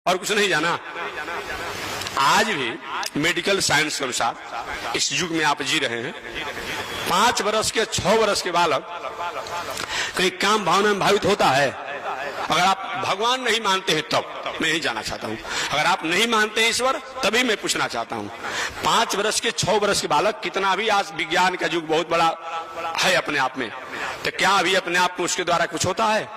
और कुछ नहीं जाना। आज भी मेडिकल साइंस के अनुसार इस युग में आप जी रहे हैं, 5 वर्ष के 6 वर्ष के बालक कहीं काम भावना में भावित होता है। अगर आप भगवान नहीं मानते हैं तब मैं यही जाना चाहता हूं, अगर आप नहीं मानते हैं ईश्वर तभी मैं पूछना चाहता हूं, 5 वर्ष के 6 वर्ष के बालक, कितना भी आज विज्ञान का युग बहुत बड़ा है अपने आप में, तो क्या अभी अपने आप में उसके द्वारा कुछ होता है?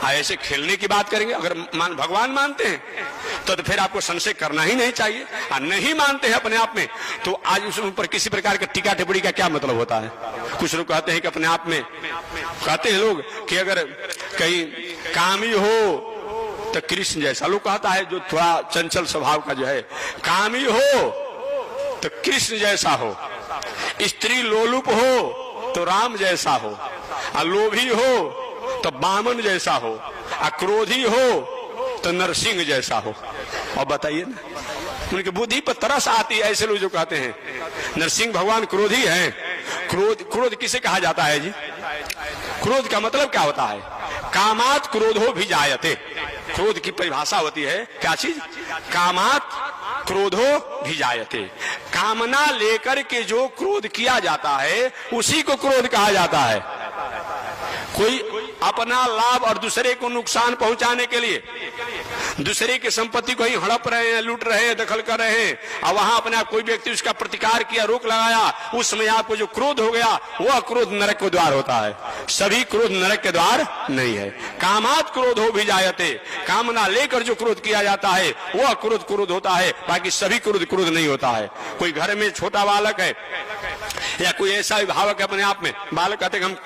ऐसे खेलने की बात करेंगे। अगर भगवान मानते हैं तो फिर आपको संशय करना ही नहीं चाहिए, और नहीं मानते हैं अपने आप में तो आज उस ऊपर किसी प्रकार के टीका टिप्पणी का क्या मतलब होता है? कुछ लोग कहते हैं कि अपने आप में कहते हैं लोग कि अगर कहीं कामी हो तो कृष्ण जैसा, लोग कहता है जो थोड़ा चंचल स्वभाव का जो है, कामी हो तो कृष्ण जैसा हो, स्त्री लोलुप हो तो राम जैसा हो, और लोभी हो तो बामन जैसा हो, और क्रोधी हो तो नरसिंह जैसा हो। और बताइए ना, उनकी बुद्धि पर तरस आती है ऐसे लोग जो कहते हैं नरसिंह भगवान क्रोधी हैं। क्रोध किसे कहा जाता है जी? क्रोध का मतलब क्या होता है? कामात क्रोधो भी जायते। क्रोध की परिभाषा होती है क्या चीज? कामात क्रोधो भी जायते। कामना लेकर के जो क्रोध किया जाता है उसी को क्रोध कहा जाता है। कोई अपना लाभ और दूसरे को नुकसान पहुंचाने के लिए दूसरे की संपत्ति को ही हड़प रहे हैं, लूट रहे हैं, दखल कर रहे हैं, और वहां अपना कोई व्यक्ति उसका प्रतिकार किया, रोक लगाया, उस समय आपको जो क्रोध हो गया वह क्रोध नरक के द्वार होता है। सभी क्रोध नरक के द्वार नहीं है। कामात क्रोध हो भी जायते, कामना लेकर जो क्रोध किया जाता है वह क्रोध होता है, बाकी सभी क्रोध नहीं होता है। कोई घर में छोटा बालक है या कोई ऐसा अभिभावक है अपने आप में, बालक कहते हम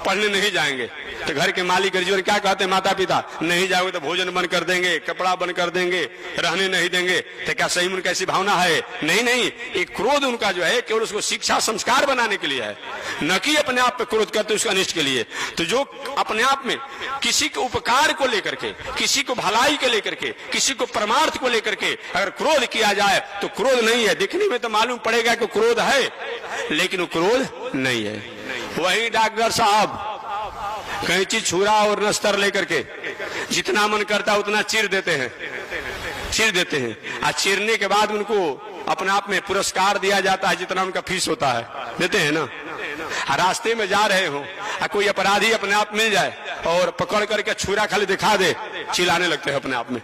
पढ़ने नहीं जाएंगे तो घर के मालिक जीवन क्या कहते हैं माता पिता, नहीं जाओगे तो भोजन बंद कर देंगे, कपड़ा बंद कर देंगे, रहने नहीं देंगे। तो क्या सही में उनकी ऐसी भावना है? नहीं, एक क्रोध उनका जो है केवल उसको शिक्षा संस्कार बनाने के लिए है, न कि अपने आप पे क्रोध करते उसका अनिष्ट के लिए। तो जो अपने आप में किसी के उपकार को लेकर के, किसी को भलाई के लेकर के, किसी को परमार्थ को लेकर के अगर क्रोध किया जाए तो क्रोध नहीं है। दिखने में तो मालूम पड़ेगा कि क्रोध है, लेकिन वो क्रोध नहीं है। वही डॉक्टर साहब कैंची छुरा और नस्तर लेकर के जितना मन करता उतना चीर देते हैं। और चीरने के बाद उनको अपने आप में पुरस्कार दिया जाता है जितना उनका फीस होता है, देते हैं ना। रास्ते में जा रहे हो कोई अपराधी अपने आप मिल जाए और पकड़ करके छुरा खाली दिखा दे, चिल्लाने लगते हैं अपने आप में।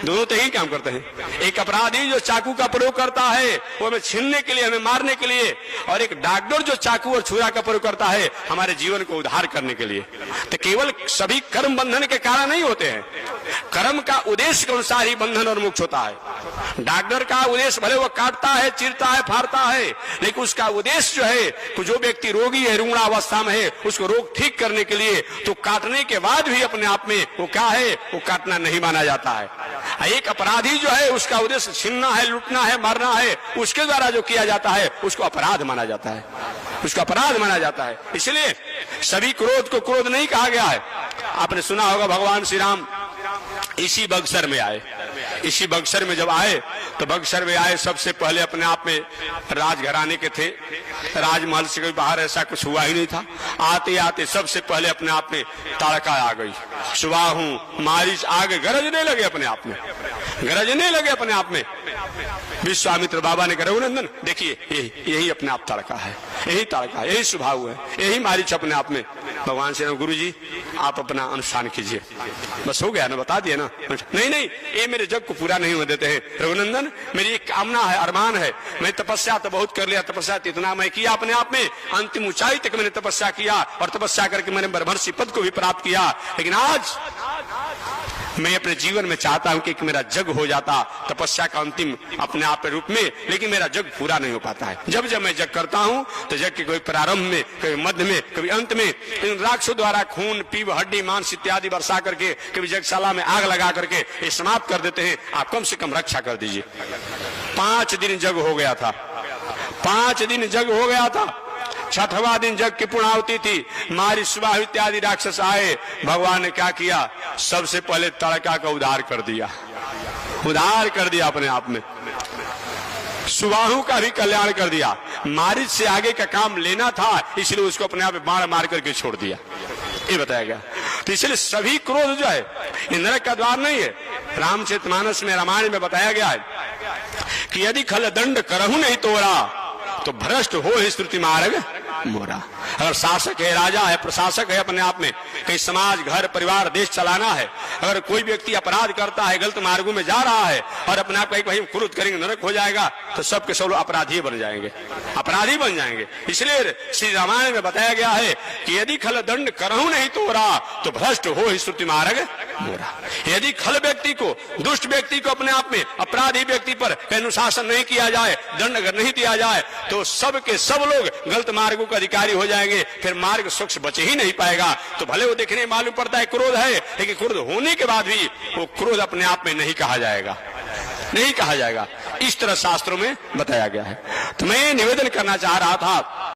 दोनों तो यही काम करते हैं। एक अपराधी जो चाकू का प्रयोग करता है वो हमें छीनने के लिए, हमें मारने के लिए, और एक डॉक्टर जो चाकू और छुरा का प्रयोग करता है हमारे जीवन को उद्धार करने के लिए। तो केवल सभी कर्म बंधन के कारण नहीं होते हैं, कर्म का उद्देश्य के अनुसार ही बंधन और मोक्ष होता है। डॉक्टर का उद्देश्य भले वो काटता है, चीरता है, फाड़ता है, लेकिन उसका उद्देश्य जो है कि जो व्यक्ति रोगी है, रुग्णावस्था में है, उसको रोग ठीक करने के लिए, तो काटने के बाद भी अपने आप में वो क्या है, वो काटना नहीं माना जाता है। एक अपराधी जो है उसका उद्देश्य छीनना है, लूटना है, मारना है, उसके द्वारा जो किया जाता है उसको अपराध माना जाता है, उसको अपराध माना जाता है। इसलिए सभी क्रोध को क्रोध नहीं कहा गया है। आपने सुना होगा भगवान श्री राम इसी बक्सर में आए। इसी बक्सर में जब आए तो बक्सर में आए सबसे पहले अपने आप में राजघराने के थे, राजमहल से कोई बाहर ऐसा कुछ हुआ ही नहीं था। आते आते सबसे पहले अपने आप में ताड़का आ गई, सुबाहू मारिच आगे गरजने लगे अपने आप में, गरजने लगे अपने आप में। विश्वामित्र बाबा ने कहा रघुनंदन देखिए यही अपने आप ताड़का है, यही ताड़का, यही स्वभाव है, यही मारिच अपने आप में। भगवान से गुरु जी आप अपना अनुष्ठान कीजिए, बस हो गया ना, बता दिया ना। नहीं, ये मेरे जग को पूरा नहीं होने देते हैं रघुनंदन, मेरी एक कामना है, अरमान है, मैं तपस्या तो बहुत कर लिया, तपस्या इतना मैं किया अपने आप में, अंतिम ऊंचाई तक मैंने तपस्या किया और तपस्या करके मैंने ब्रह्मर्षि पद को भी प्राप्त किया, लेकिन आज मैं अपने जीवन में चाहता हूं कि मेरा जग हो जाता तपस्या का अंतिम अपने आप रूप में, लेकिन मेरा जग पूरा नहीं हो पाता है। जब मैं जग करता हूं तो जग के कोई प्रारंभ में, कभी मध्य में, कभी अंत में इन राक्षसों द्वारा खून, पीव, हड्डी, मांस इत्यादि बरसा करके कभी जगशाला में आग लगा करके ये समाप्त कर देते हैं। आप कम से कम रक्षा कर दीजिए। 5 दिन जग हो गया था, 5 दिन जग हो गया था। 6वां दिन जग की पूर्णाहुति थी, मारी सुबाह इत्यादि राक्षस आए। भगवान ने क्या किया? सबसे पहले ताड़का का उद्धार कर दिया, उद्धार कर दिया अपने आप में। सुबाहु का भी कल्याण कर दिया। मारिच से आगे का काम लेना था, इसलिए उसको अपने आप बाण मार करके छोड़ दिया, ये बताया गया। तो इसलिए सभी क्रोध जो है ये नरक का द्वार नहीं है। रामचरितमानस में, रामायण में बताया गया है कि यदि खल दंड करहु नहीं तोरा तो भ्रष्ट हो ही श्रुति मार्ग मोरा। अगर शासक है, राजा है, प्रशासक है, अपने आप में कहीं समाज, घर, परिवार, देश चलाना है, अगर कोई व्यक्ति अपराध करता है, गलत मार्गों में जा रहा है और अपने आप कहीं कहीं क्रोध करेंगे नरक हो जाएगा, तो सबके सब अपराधी बन जाएंगे, अपराधी बन जाएंगे। इसलिए श्री रामायण में बताया गया है कि यदि खल दंड करहु नहीं तोरा तो भ्रष्ट हो ही श्रुति मार्ग मोरा। यदि खल व्यक्ति को, दुष्ट व्यक्ति को अपने आप में, अपराधी व्यक्ति पर अनुशासन नहीं किया जाए, दंड अगर नहीं दिया जाए तो सब के सब लोग गलत मार्गों का अधिकारी हो जाएंगे, फिर मार्ग स्वच्छ बचे ही नहीं पाएगा। तो भले वो देखने में मालूम पड़ता है क्रोध है, लेकिन क्रोध होने के बाद भी वो क्रोध अपने आप में नहीं कहा जाएगा, नहीं कहा जाएगा। इस तरह शास्त्रों में बताया गया है। तो मैं निवेदन करना चाह रहा था